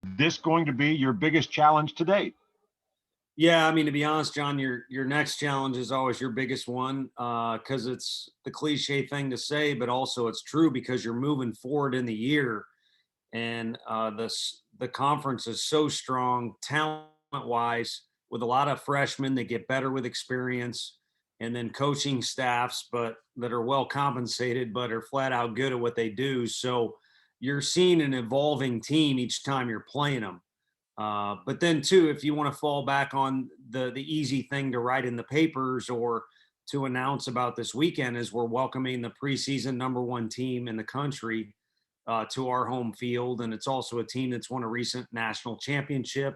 this going to be your biggest challenge to date? Yeah, I mean, to be honest, John, your next challenge is always your biggest one, because it's the cliche thing to say, but also it's true because you're moving forward in the year, and the conference is so strong talent wise, with a lot of freshmen that get better with experience, and then coaching staffs, but that are well compensated, but are flat out good at what they do. So you're seeing an evolving team each time you're playing them. But then too, if you want to fall back on the easy thing to write in the papers or to announce about this weekend, is we're welcoming the preseason number one team in the country to our home field, and it's also a team that's won a recent national championship.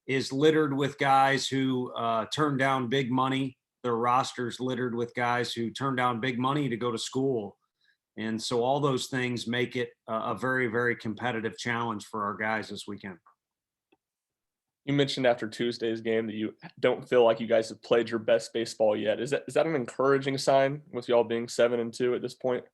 Is littered with guys who turned down big money. Their rosters littered with guys who turned down big money to go to school, and so all those things make it a very, very competitive challenge for our guys this weekend. You mentioned after Tuesday's game that you don't feel like you guys have played your best baseball yet. Is that an encouraging sign with y'all being 7-2 at this point?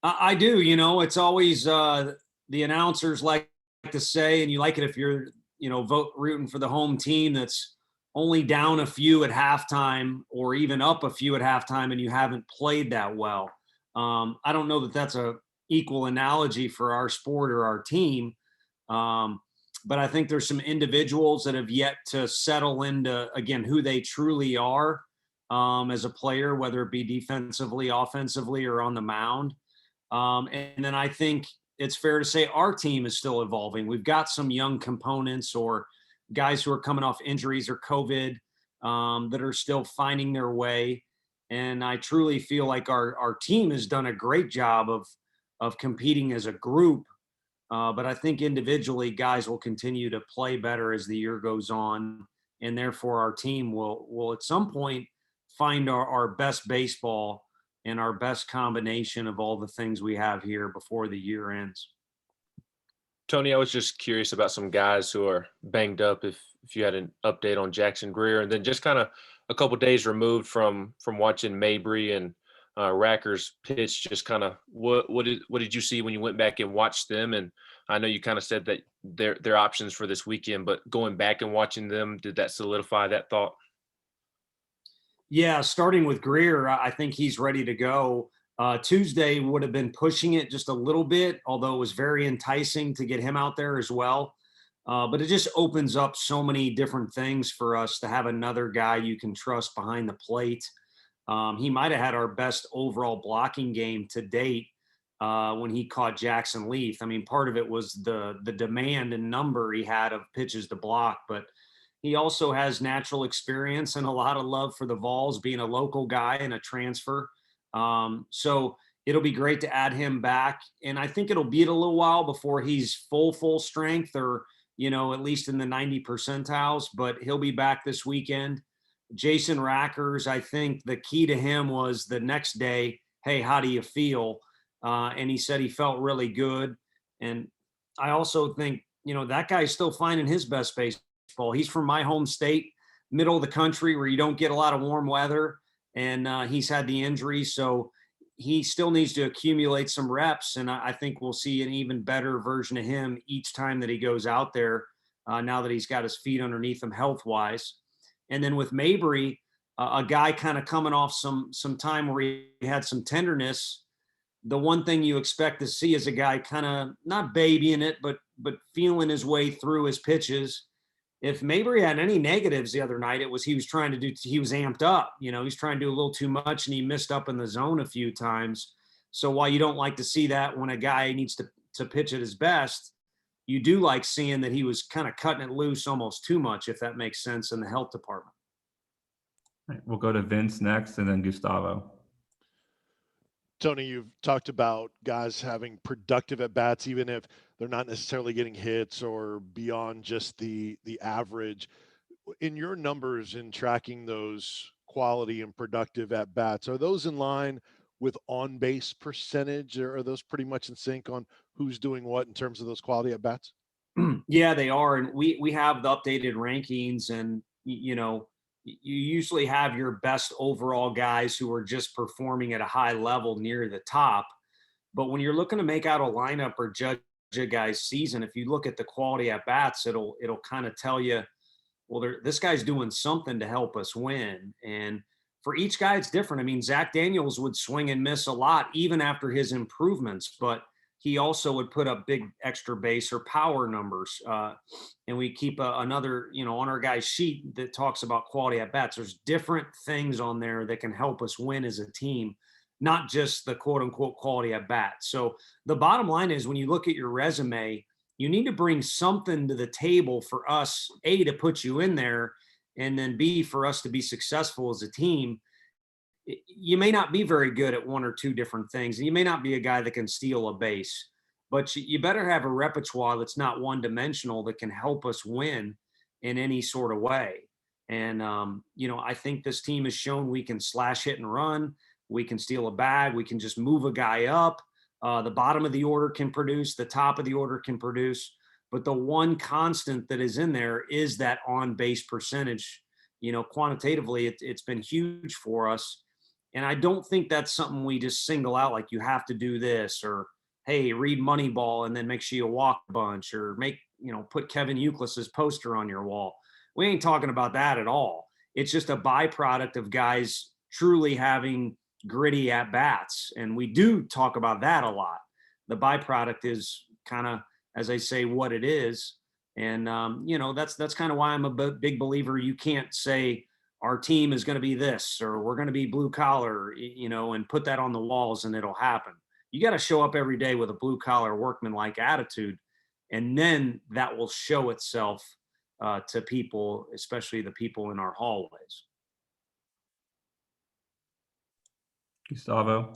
I do. It's always the announcers like to say, and you like it if you're, vote rooting for the home team that's only down a few at halftime or even up a few at halftime, and you haven't played that well. I don't know that that's a equal analogy for our sport or our team. But I think there's some individuals that have yet to settle into, again, who they truly are as a player, whether it be defensively, offensively, or on the mound. And then I think it's fair to say our team is still evolving. We've got some young components or guys who are coming off injuries or COVID that are still finding their way. And I truly feel like our team has done a great job of competing as a group. But I think individually, guys will continue to play better as the year goes on, and therefore our team will at some point find our best baseball and our best combination of all the things we have here before the year ends. Tony, I was just curious about some guys who are banged up. If you had an update on Jackson Greer, and then just kind of a couple days removed from watching Mabry and Racker's pitch, just kind of what did you see when you went back and watched them? And I know you kind of said that they're options for this weekend, but going back and watching them, did that solidify that thought? Yeah, starting with Greer, I think he's ready to go. Tuesday would have been pushing it just a little bit, although it was very enticing to get him out there as well. But it just opens up so many different things for us to have another guy you can trust behind the plate. He might have had our best overall blocking game to date when he caught Jackson Leaf. I mean, part of it was the demand and number he had of pitches to block, but he also has natural experience and a lot of love for the Vols, being a local guy and a transfer. So it'll be great to add him back. And I think it'll be a little while before he's full strength or, at least in the 90 percentiles, but he'll be back this weekend. Jason Rackers, I think the key to him was the next day, hey, how do you feel? And he said he felt really good. And I also think, that guy's still finding his best baseball. He's from my home state, middle of the country, where you don't get a lot of warm weather. And he's had the injury. So he still needs to accumulate some reps. And I think we'll see an even better version of him each time that he goes out there now that he's got his feet underneath him health-wise. And then with Mabry, a guy kind of coming off some time where he had some tenderness. The one thing you expect to see is a guy kind of not babying it, but feeling his way through his pitches. If Mabry had any negatives the other night, it was he was amped up. He's trying to do a little too much, and he missed up in the zone a few times. So while you don't like to see that when a guy needs to pitch at his best, you do like seeing that he was kind of cutting it loose almost too much, if that makes sense, in the health department. All right, we'll go to Vince next and then Gustavo. Tony, you've talked about guys having productive at bats, even if they're not necessarily getting hits or beyond just the average. In your numbers in tracking those quality and productive at bats, are those in line with on base percentage, or are those pretty much in sync on who's doing what in terms of those quality at bats? Yeah, they are. And we have the updated rankings, and, you usually have your best overall guys who are just performing at a high level near the top. But when you're looking to make out a lineup or judge a guy's season, if you look at the quality at bats, it'll kind of tell you, well, this guy's doing something to help us win. And for each guy, it's different. I mean, Zach Daniels would swing and miss a lot even after his improvements, but he also would put up big extra base or power numbers. And we keep another, on our guy's sheet that talks about quality at bats. There's different things on there that can help us win as a team, not just the quote unquote quality at bats. So the bottom line is, when you look at your resume, you need to bring something to the table for us, A, to put you in there, and then B, for us to be successful as a team. You may not be very good at one or two different things, and you may not be a guy that can steal a base, but you better have a repertoire that's not one-dimensional, that can help us win in any sort of way. And, I think this team has shown we can slash, hit, and run. We can steal a bag. We can just move a guy up. The bottom of the order can produce. The top of the order can produce. But the one constant that is in there is that on-base percentage. Quantitatively, it's been huge for us. And I don't think that's something we just single out, like you have to do this, or, hey, read Moneyball and then make sure you walk a bunch, or put Kevin Euclid's poster on your wall. We ain't talking about that at all. It's just a byproduct of guys truly having gritty at bats. And we do talk about that a lot. The byproduct is kind of, as I say, what it is. And, that's kind of why I'm a big believer. You can't say our team is going to be this, or we're going to be blue collar, and put that on the walls and it'll happen. You got to show up every day with a blue collar workman-like attitude. And then that will show itself to people, especially the people in our hallways. Gustavo.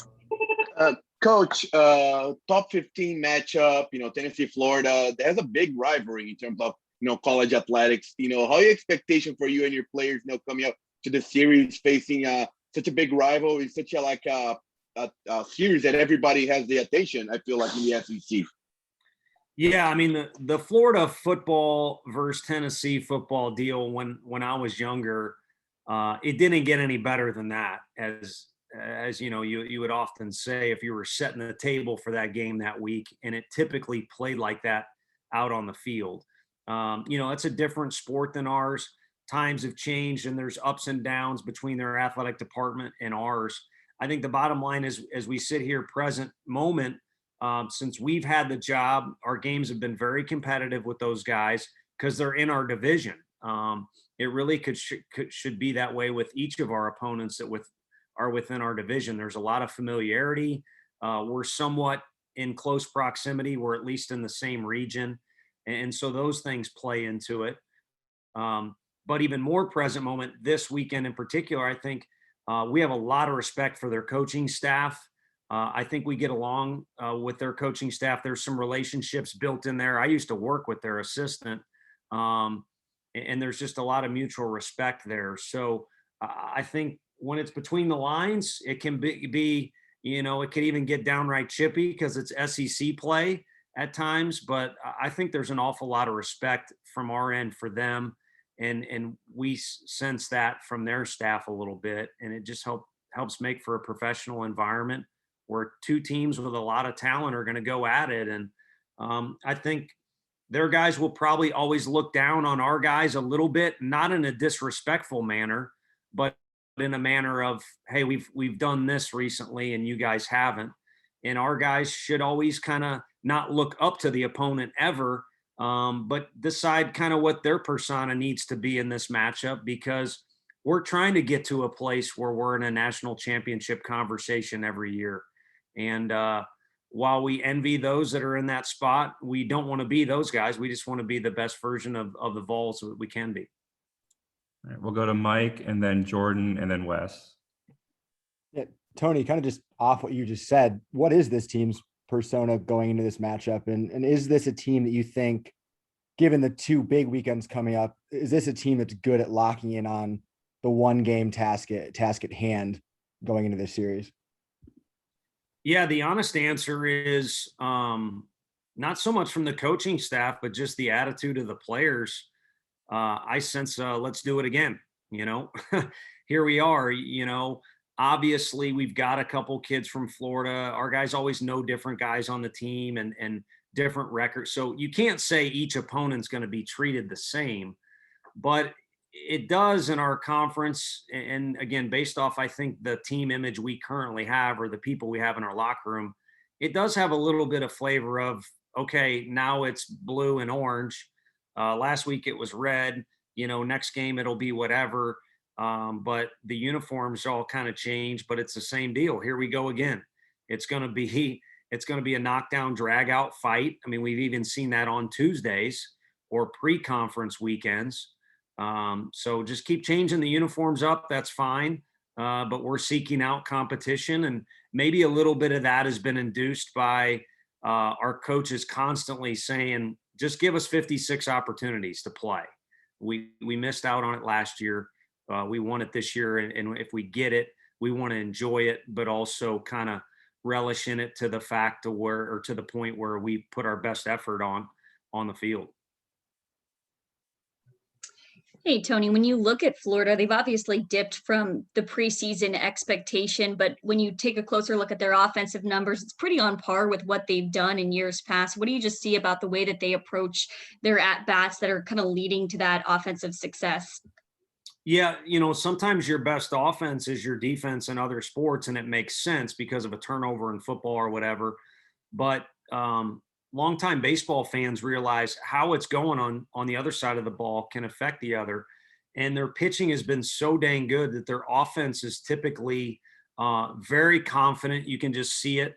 Coach, top 15 matchup, Tennessee, Florida, there's a big rivalry in terms of, college athletics. How your expectation for you and your players, coming up to the series facing such a big rival in such a series that everybody has the attention, I feel like, in the SEC. Yeah, I mean, the Florida football versus Tennessee football deal when I was younger, it didn't get any better than that. As you would often say, if you were setting the table for that game that week, and it typically played like that out on the field. It's a different sport than ours. Times have changed, and there's ups and downs between their athletic department and ours. I think the bottom line is, as we sit here present moment, since we've had the job, our games have been very competitive with those guys because they're in our division. It really should be that way with each of our opponents that are within our division. There's a lot of familiarity. We're somewhat in close proximity. We're at least in the same region. And so those things play into it. But even more present moment this weekend in particular, I think we have a lot of respect for their coaching staff. I think we get along with their coaching staff. There's some relationships built in there. I used to work with their assistant, and there's just a lot of mutual respect there. So I think when it's between the lines, it can be it could even get downright chippy because it's SEC play at times. But I think there's an awful lot of respect from our end for them. And we sense that from their staff a little bit. And it just helps make for a professional environment where two teams with a lot of talent are going to go at it. And I think their guys will probably always look down on our guys a little bit, not in a disrespectful manner, but in a manner of, hey, we've done this recently and you guys haven't. And our guys should always kind of not look up to the opponent ever, but decide kind of what their persona needs to be in this matchup, because we're trying to get to a place where we're in a national championship conversation every year. And while we envy those that are in that spot, we don't want to be those guys. We just want to be the best version of the Vols that we can be. All right, we'll go to Mike and then Jordan and then Wes. Yeah, Tony, kind of just off what you just said, what is this team's persona going into this matchup? And is this a team that you think, given the two big weekends coming up, is this a team that's good at locking in on the one game task at hand going into this series? Yeah, the honest answer is not so much from the coaching staff, but just the attitude of the players. I sense let's do it again. Here we are. Obviously we've got a couple kids from Florida. Our guys always know different guys on the team, and different records. So you can't say each opponent's going to be treated the same, but it does in our conference. And again, based off, I think, the team image we currently have or the people we have in our locker room, it does have a little bit of flavor of, okay, now it's blue and orange. Last week it was red, next game it'll be whatever. But the uniforms all kind of change, but it's the same deal. Here we go again. It's going to be a knockdown drag out fight. I mean, we've even seen that on Tuesdays or pre-conference weekends. So just keep changing the uniforms up. That's fine. But we're seeking out competition, and maybe a little bit of that has been induced by our coaches constantly saying, just give us 56 opportunities to play. We missed out on it last year. We want it this year. And if we get it, we want to enjoy it, but also kind of relish in it to the fact to the point where we put our best effort on the field. Hey, Tony, when you look at Florida, they've obviously dipped from the preseason expectation, but when you take a closer look at their offensive numbers, it's pretty on par with what they've done in years past. What do you just see about the way that they approach their at-bats that are kind of leading to that offensive success? Yeah, sometimes your best offense is your defense in other sports, and it makes sense because of a turnover in football or whatever. But longtime baseball fans realize how it's going on the other side of the ball can affect the other. And their pitching has been so dang good that their offense is typically very confident. You can just see it.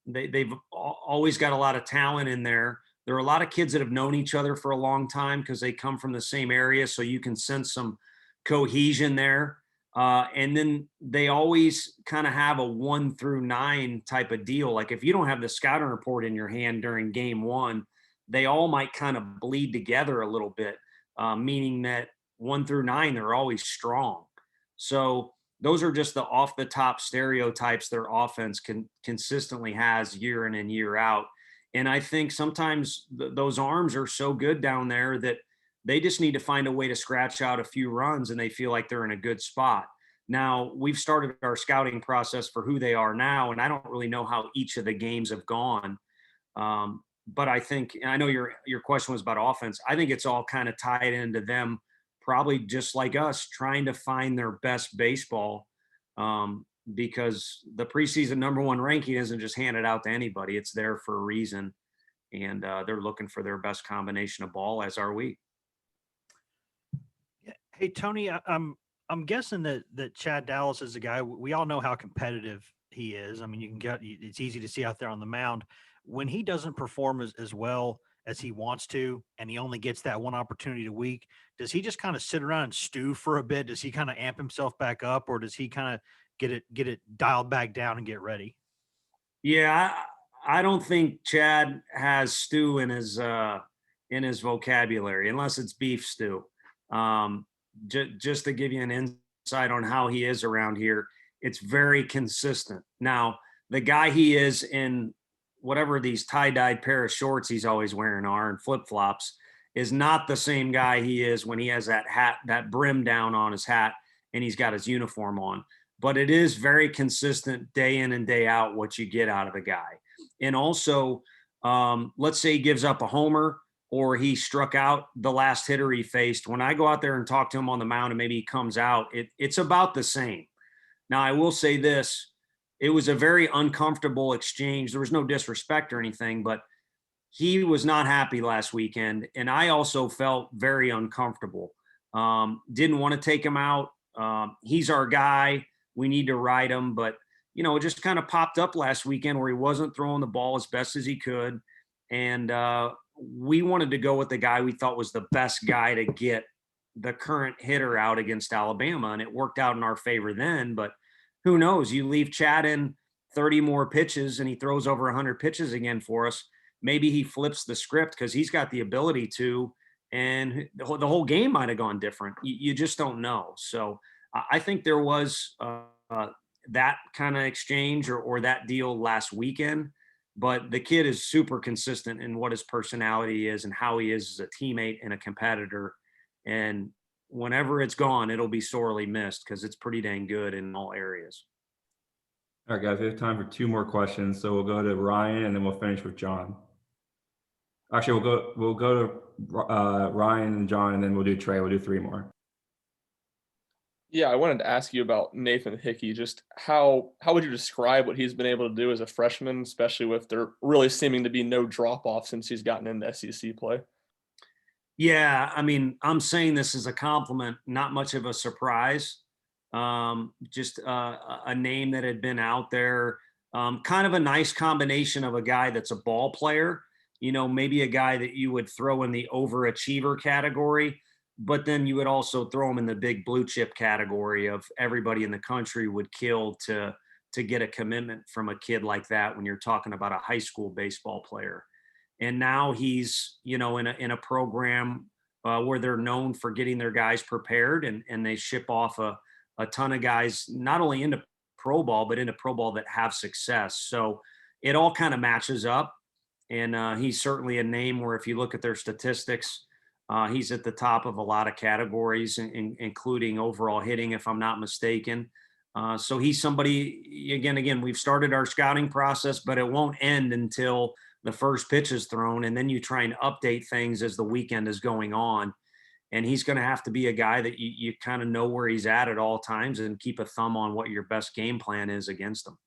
They've always got a lot of talent in there. There are a lot of kids that have known each other for a long time because they come from the same area. So you can sense some cohesion there. And then they always kind of have a 1 through 9 type of deal. Like if you don't have the scouting report in your hand during game 1, they all might kind of bleed together a little bit, meaning that 1 through 9, they're always strong. So those are just the off the top stereotypes their offense consistently has year in and year out. And I think sometimes those arms are so good down there that they just need to find a way to scratch out a few runs, and they feel like they're in a good spot. Now, we've started our scouting process for who they are now, and I don't really know how each of the games have gone. But I think, and I know your question was about offense. I think it's all kind of tied into them, probably just like us, trying to find their best baseball. Because the preseason #1 ranking isn't just handed out to anybody. It's there for a reason. And they're looking for their best combination of ball, as are we. Hey, Tony, I'm guessing that Chad Dallas is a guy, we all know how competitive he is. I mean, it's easy to see out there on the mound. When he doesn't perform as well as he wants to, and he only gets that one opportunity a week, does he just kind of sit around and stew for a bit? Does he kind of amp himself back up, or does he kind of get it dialed back down and get ready? Yeah, I don't think Chad has stew in his vocabulary, unless it's beef stew. Just to give you an insight on how he is around here, it's very consistent. Now, the guy he is in whatever these tie-dyed pair of shorts he's always wearing are, and flip-flops, is not the same guy he is when he has that hat, that brim down on his hat, and he's got his uniform on. But it is very consistent day in and day out what you get out of the guy. And also, let's say he gives up a homer or he struck out the last hitter he faced. When I go out there and talk to him on the mound and maybe he comes out, it's about the same. Now, I will say this. It was a very uncomfortable exchange. There was no disrespect or anything, but he was not happy last weekend. And I also felt very uncomfortable. Didn't want to take him out. He's our guy. We need to ride him. But, it just kind of popped up last weekend where he wasn't throwing the ball as best as he could. And we wanted to go with the guy we thought was the best guy to get the current hitter out against Alabama. And it worked out in our favor then. But who knows? You leave Chad in 30 more pitches and he throws over 100 pitches again for us. Maybe he flips the script because he's got the ability to. And the whole game might have gone different. You just don't know. So I think there was that kind of exchange or that deal last weekend. But the kid is super consistent in what his personality is and how he is as a teammate and a competitor. And whenever it's gone, it'll be sorely missed because it's pretty dang good in all areas. All right, guys, we have time for 2 more questions. So we'll go to Ryan and then we'll finish with John. Actually, we'll go to Ryan and John, and then we'll do Trey. We'll do 3 more. Yeah, I wanted to ask you about Nathan Hickey. Just how would you describe what he's been able to do as a freshman, especially with there really seeming to be no drop off since he's gotten into SEC play? Yeah, I mean, I'm saying this as a compliment, not much of a surprise. Just a name that had been out there, kind of a nice combination of a guy that's a ball player, maybe a guy that you would throw in the overachiever category, but then you would also throw him in the big blue chip category of everybody in the country would kill to get a commitment from a kid like that when you're talking about a high school baseball player. And now he's, in a program where they're known for getting their guys prepared, and they ship off a ton of guys, not only into pro ball, but into pro ball that have success. So it all kind of matches up. And he's certainly a name where if you look at their statistics, he's at the top of a lot of categories, including overall hitting, if I'm not mistaken. So he's somebody, again, we've started our scouting process, but it won't end until the first pitch is thrown. And then you try and update things as the weekend is going on. And he's going to have to be a guy that you kind of know where he's at all times and keep a thumb on what your best game plan is against him.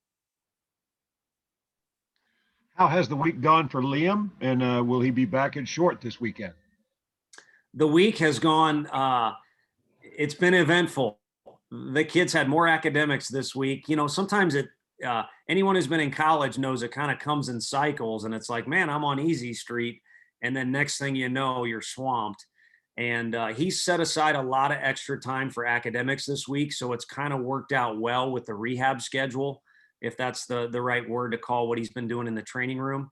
How has the week gone for Liam, and will he be back at short this weekend? The week has gone, it's been eventful. The kids had more academics this week. Sometimes anyone who's been in college knows it kind of comes in cycles, and it's like, man, I'm on easy street. And then next thing you know, you're swamped. And he set aside a lot of extra time for academics this week. So it's kind of worked out well with the rehab schedule, if that's the right word to call what he's been doing in the training room.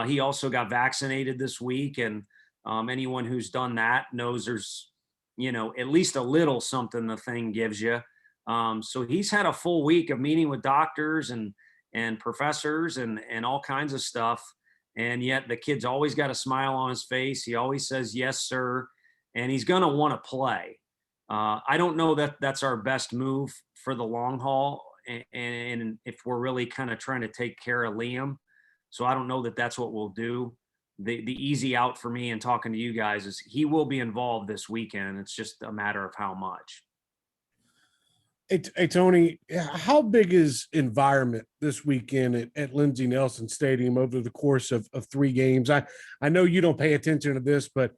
He also got vaccinated this week. And anyone who's done that knows there's, at least a little something the thing gives you. So he's had a full week of meeting with doctors and professors and all kinds of stuff. And yet the kid's always got a smile on his face. He always says, yes, sir. And he's going to want to play. I don't know that that's our best move for the long haul. And if we're really kind of trying to take care of Liam. So I don't know that that's what we'll do. The easy out for me and talking to you guys is he will be involved this weekend. It's just a matter of how much. Hey, Tony, how big is environment this weekend at Lindsey Nelson Stadium over the course of 3 games? I know you don't pay attention to this, but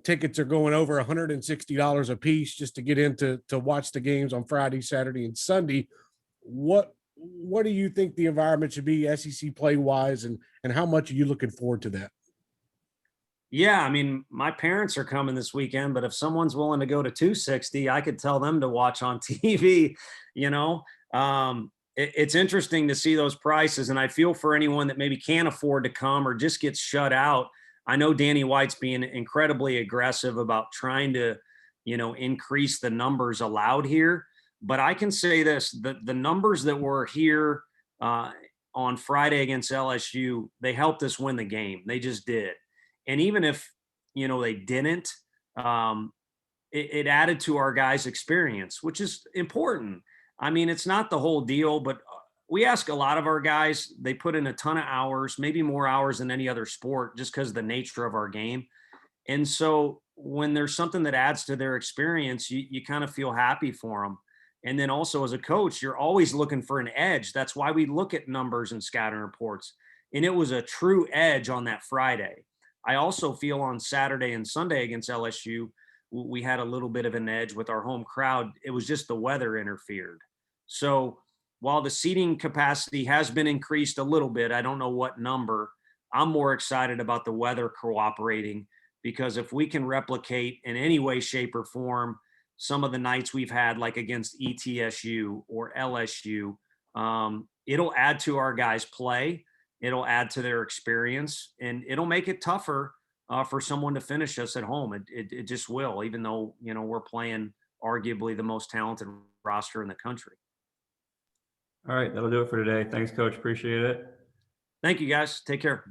tickets are going over $160 a piece just to get in to watch the games on Friday, Saturday, and Sunday. What do you think the environment should be SEC play wise, and how much are you looking forward to that? Yeah, I mean, my parents are coming this weekend, but if someone's willing to go to 260, I could tell them to watch on TV. It's interesting to see those prices, and I feel for anyone that maybe can't afford to come or just gets shut out. I know Danny White's being incredibly aggressive about trying to, increase the numbers allowed here. But I can say this, the numbers that were here on Friday against LSU, they helped us win the game. They just did. And even if, they didn't, it added to our guys' experience, which is important. I mean, it's not the whole deal, but we ask a lot of our guys. They put in a ton of hours, maybe more hours than any other sport, just because of the nature of our game. And so when there's something that adds to their experience, you kind of feel happy for them. And then also as a coach, you're always looking for an edge. That's why we look at numbers and scouting reports. And it was a true edge on that Friday. I also feel on Saturday and Sunday against LSU, we had a little bit of an edge with our home crowd. It was just the weather interfered. So while the seating capacity has been increased a little bit, I don't know what number, I'm more excited about the weather cooperating, because if we can replicate in any way, shape, or form some of the nights we've had, like against ETSU or LSU, it'll add to our guys' play. It'll add to their experience, and it'll make it tougher for someone to finish us at home. It just will, even though, we're playing arguably the most talented roster in the country. All right, that'll do it for today. Thanks, Coach. Appreciate it. Thank you, guys. Take care.